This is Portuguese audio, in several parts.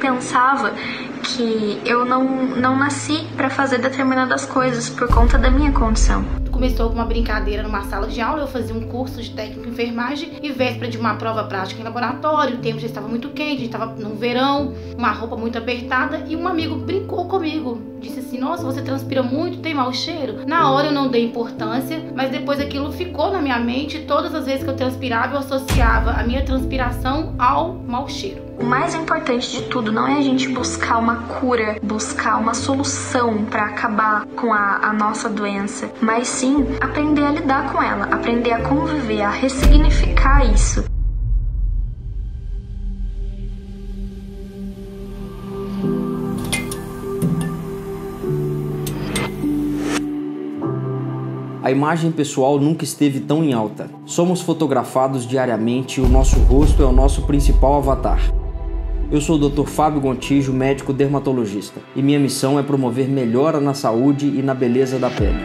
pensava que eu não nasci para fazer determinadas coisas por conta da minha condição. Começou com uma brincadeira numa sala de aula, eu fazia um curso de técnico em enfermagem e véspera de uma prova prática em laboratório, o tempo já estava muito quente, a gente estava no verão, uma roupa muito apertada e um amigo brincou comigo, disse assim, nossa, você transpira muito, tem mau cheiro? Na hora eu não dei importância, mas depois aquilo ficou na minha mente, todas as vezes que eu transpirava eu associava a minha transpiração ao mau cheiro. O mais importante de tudo não é a gente buscar uma cura, buscar uma solução para acabar com a nossa doença, mas sim aprender a lidar com ela, aprender a conviver, a ressignificar isso. A imagem pessoal nunca esteve tão em alta. Somos fotografados diariamente e o nosso rosto é o nosso principal avatar. Eu sou o Dr. Fábio Gontijo, médico dermatologista, e minha missão é promover melhora na saúde e na beleza da pele.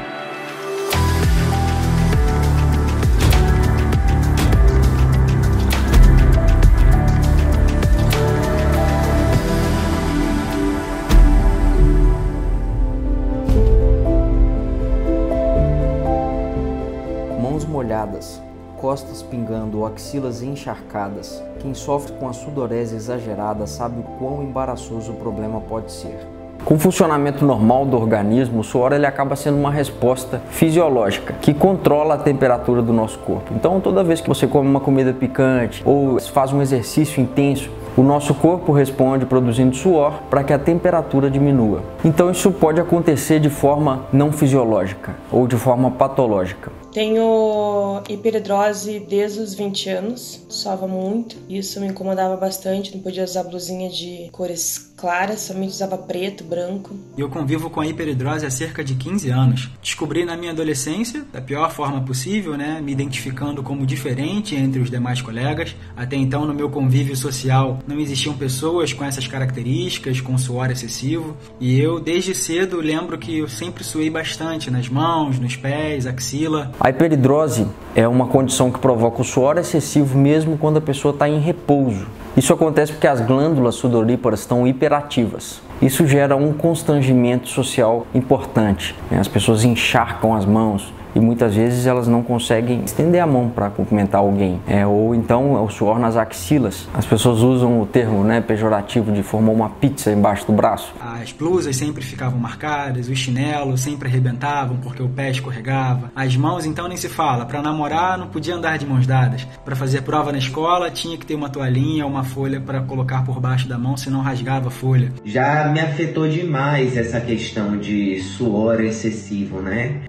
Mãos molhadas, costas pingando ou axilas encharcadas. Quem sofre com a sudorese exagerada sabe o quão embaraçoso o problema pode ser. Com o funcionamento normal do organismo, o suor ele acaba sendo uma resposta fisiológica que controla a temperatura do nosso corpo. Então, toda vez que você come uma comida picante ou faz um exercício intenso, o nosso corpo responde produzindo suor para que a temperatura diminua. Então, isso pode acontecer de forma não fisiológica ou de forma patológica. Tenho hiperidrose desde os 20 anos, suava muito, isso me incomodava bastante, não podia usar blusinha de cores claras, somente usava preto, branco. Eu convivo com a hiperidrose há cerca de 15 anos. Descobri na minha adolescência, da pior forma possível, me identificando como diferente entre os demais colegas. Até então, no meu convívio social, não existiam pessoas com essas características, com suor excessivo. E eu, desde cedo, lembro que eu sempre suei bastante nas mãos, nos pés, axila. A hiperidrose é uma condição que provoca o suor excessivo mesmo quando a pessoa está em repouso. Isso acontece porque as glândulas sudoríparas estão hiperativas. Isso gera um constrangimento social importante. As pessoas encharcam as mãos e muitas vezes elas não conseguem estender a mão para cumprimentar alguém. Ou então o suor nas axilas. As pessoas usam o termo pejorativo de formar uma pizza embaixo do braço. As blusas sempre ficavam marcadas, os chinelos sempre arrebentavam porque o pé escorregava. As mãos então nem se fala. Para namorar não podia andar de mãos dadas. Para fazer prova na escola tinha que ter uma toalhinha, uma folha para colocar por baixo da mão, senão rasgava a folha. Já me afetou demais essa questão de suor excessivo,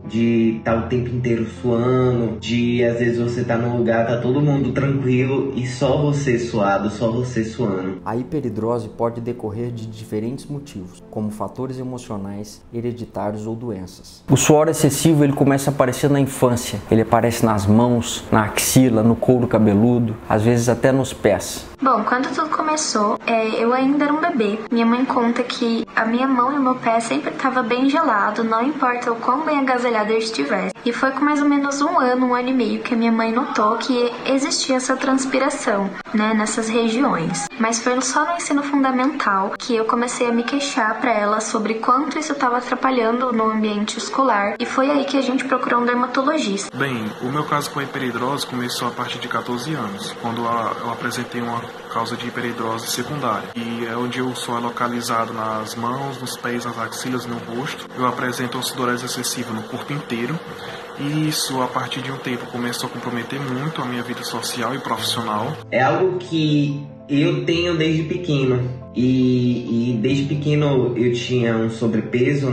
de estar o tempo inteiro suando, de às vezes você tá num lugar, tá todo mundo tranquilo e só você suado, só você suando. A hiperidrose pode decorrer de diferentes motivos, como fatores emocionais, hereditários ou doenças. O suor excessivo ele começa a aparecer na infância, ele aparece nas mãos, na axila, no couro cabeludo, às vezes até nos pés. Bom, quando tudo começou, eu ainda era um bebê. Minha mãe conta que a minha mão e o meu pé sempre estava bem gelado, não importa o quão bem agasalhado eu estivesse. E foi com mais ou menos um ano e meio que a minha mãe notou que existia essa transpiração, nessas regiões. Mas foi só no ensino fundamental que eu comecei a me queixar para ela sobre quanto isso estava atrapalhando no ambiente escolar. E foi aí que a gente procurou um dermatologista. Bem, o meu caso com a hiperidrose começou a partir de 14 anos, quando eu apresentei uma causa de hiperidrose secundária. E é onde o suor é localizado nas mãos, nos pés, nas axilas e no rosto. Eu apresento uma sudorese excessiva no corpo inteiro. E isso, a partir de um tempo, começou a comprometer muito a minha vida social e profissional. É algo que eu tenho desde pequeno. E desde pequeno eu tinha um sobrepeso,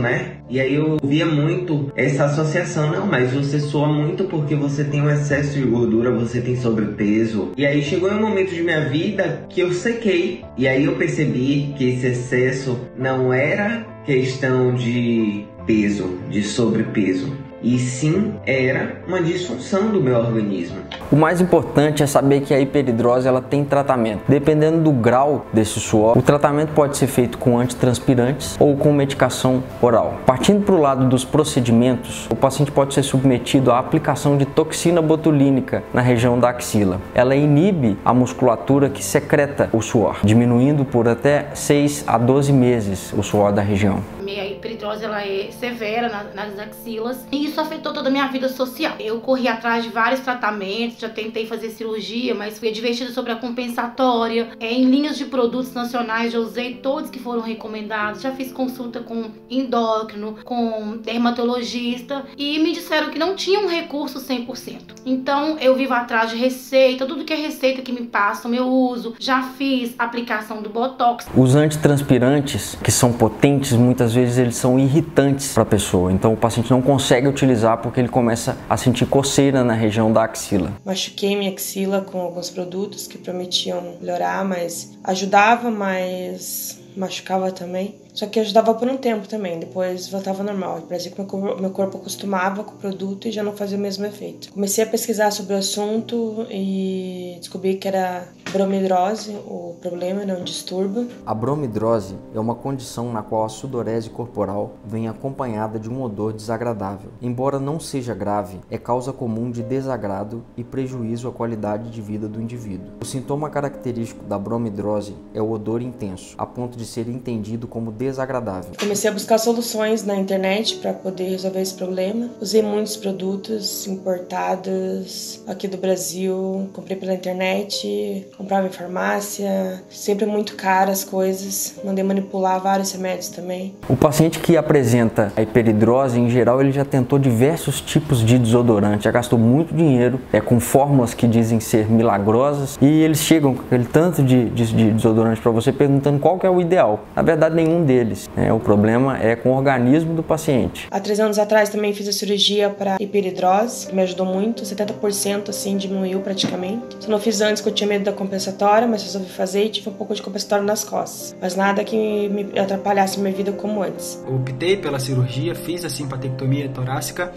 E aí eu via muito essa associação. Não, mas você sua muito porque você tem um excesso de gordura, você tem sobrepeso. E aí chegou um momento de minha vida que eu sequei. E aí eu percebi que esse excesso não era questão de peso, de sobrepeso. e sim era uma disfunção do meu organismo. O mais importante é saber que a hiperidrose ela tem tratamento. Dependendo do grau desse suor, o tratamento pode ser feito com antitranspirantes ou com medicação oral. Partindo para o lado dos procedimentos, o paciente pode ser submetido à aplicação de toxina botulínica na região da axila. Ela inibe a musculatura que secreta o suor, diminuindo por até 6 a 12 meses o suor da região. Minha hiperidrose ela é severa nas axilas e isso afetou toda a minha vida social. Eu corri atrás de vários tratamentos, já tentei fazer cirurgia, mas fui advertida sobre a compensatória. Em linhas de produtos nacionais, já usei todos que foram recomendados, já fiz consulta com endócrino, com dermatologista e me disseram que não tinha um recurso 100%. Então eu vivo atrás de receita, tudo que é receita que me passam eu uso. Já fiz aplicação do Botox. Os antitranspirantes, que são potentes, muitas vezes eles são irritantes para a pessoa, então o paciente não consegue utilizar porque ele começa a sentir coceira na região da axila. Machuquei minha axila com alguns produtos que prometiam melhorar, mas ajudava, mas machucava também. Só que ajudava por um tempo também, depois voltava ao normal. Parecia que meu corpo acostumava com o produto e já não fazia o mesmo efeito. Comecei a pesquisar sobre o assunto e descobri que era bromidrose, o problema era um distúrbio. A bromidrose é uma condição na qual a sudorese corporal vem acompanhada de um odor desagradável. Embora não seja grave, é causa comum de desagrado e prejuízo à qualidade de vida do indivíduo. O sintoma característico da bromidrose é o odor intenso, a ponto de ser entendido como desagradável. Comecei a buscar soluções na internet para poder resolver esse problema. Usei muitos produtos importados aqui do Brasil, comprei pela internet, comprava em farmácia, sempre muito caras as coisas, mandei manipular vários remédios também. O paciente que apresenta a hiperidrose, em geral, ele já tentou diversos tipos de desodorante, já gastou muito dinheiro com fórmulas que dizem ser milagrosas e eles chegam com aquele tanto de desodorante para você perguntando qual que é o ideal. Na verdade, nenhum deles. O problema é com o organismo do paciente. Há 3 anos atrás também fiz a cirurgia para hiperidrose, que me ajudou muito, 70% assim diminuiu praticamente. Só não fiz antes que eu tinha medo da compensatória, mas resolvi fazer e tive um pouco de compensatória nas costas. Mas nada que me atrapalhasse minha vida como antes. Eu optei pela cirurgia, fiz a simpatectomia torácica.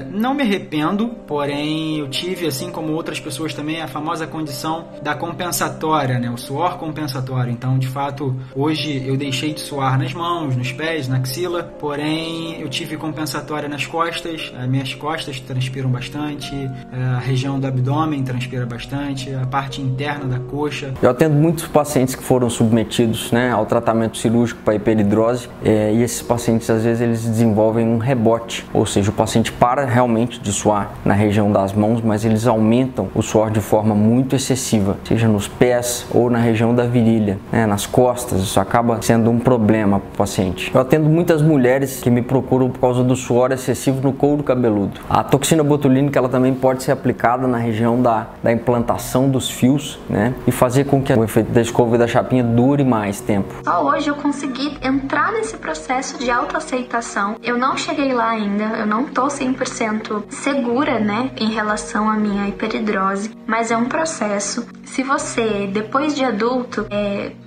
Não me arrependo, porém eu tive, assim como outras pessoas também, a famosa condição da compensatória, né? O suor compensatório. Então, de fato, hoje eu deixei de suar nas mãos, nos pés, na axila, porém eu tive compensatória nas costas, as minhas costas transpiram bastante, a região do abdômen transpira bastante, a parte interna da coxa. Eu atendo muitos pacientes que foram submetidos ao tratamento cirúrgico para hiperidrose e esses pacientes às vezes eles desenvolvem um rebote, ou seja, o paciente para realmente de suar na região das mãos, mas eles aumentam o suor de forma muito excessiva, seja nos pés ou na região da virilha, nas costas. Isso acaba sendo um problema para o paciente. Eu atendo muitas mulheres que me procuram por causa do suor excessivo no couro cabeludo. A toxina botulínica ela também pode ser aplicada na região da implantação dos fios, e fazer com que o efeito da escova e da chapinha dure mais tempo. Só hoje eu consegui entrar nesse processo de autoaceitação. Eu não cheguei lá ainda, eu não tô 100% segura, em relação à minha hiperidrose, mas é um processo. Se você, depois de adulto,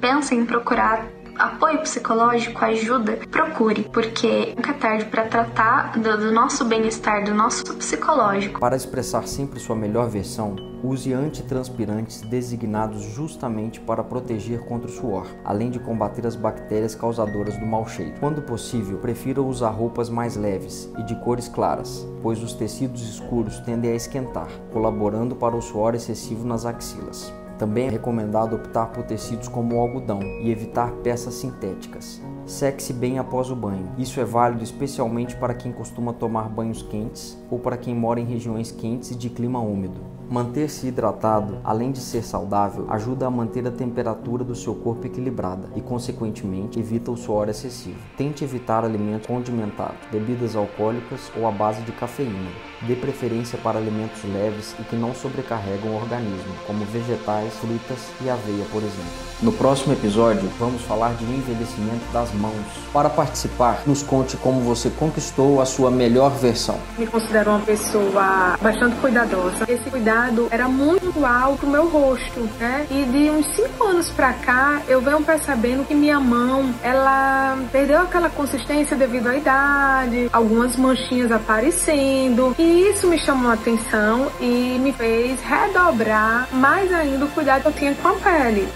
pensa em procurar apoio psicológico, ajuda, procure, porque nunca é tarde para tratar do nosso bem-estar, do nosso psicológico. Para expressar sempre sua melhor versão, use antitranspirantes designados justamente para proteger contra o suor, além de combater as bactérias causadoras do mau cheiro. Quando possível, prefira usar roupas mais leves e de cores claras, pois os tecidos escuros tendem a esquentar, colaborando para o suor excessivo nas axilas. Também é recomendado optar por tecidos como o algodão e evitar peças sintéticas. Seque-se bem após o banho. Isso é válido especialmente para quem costuma tomar banhos quentes ou para quem mora em regiões quentes e de clima úmido. Manter-se hidratado, além de ser saudável, ajuda a manter a temperatura do seu corpo equilibrada e, consequentemente, evita o suor excessivo. Tente evitar alimentos condimentados, bebidas alcoólicas ou à base de cafeína. Dê preferência para alimentos leves e que não sobrecarregam o organismo, como vegetais, frutas e aveia, por exemplo. No próximo episódio, vamos falar de envelhecimento das mãos. Para participar, nos conte como você conquistou a sua melhor versão. Me considero uma pessoa bastante cuidadosa. Esse cuidado era muito atual pro meu rosto, né? E de uns 5 anos pra cá, eu venho percebendo que minha mão, ela perdeu aquela consistência devido à idade, algumas manchinhas aparecendo. E isso me chamou a atenção e me fez redobrar mais ainda o cuidado que eu tinha com a pele.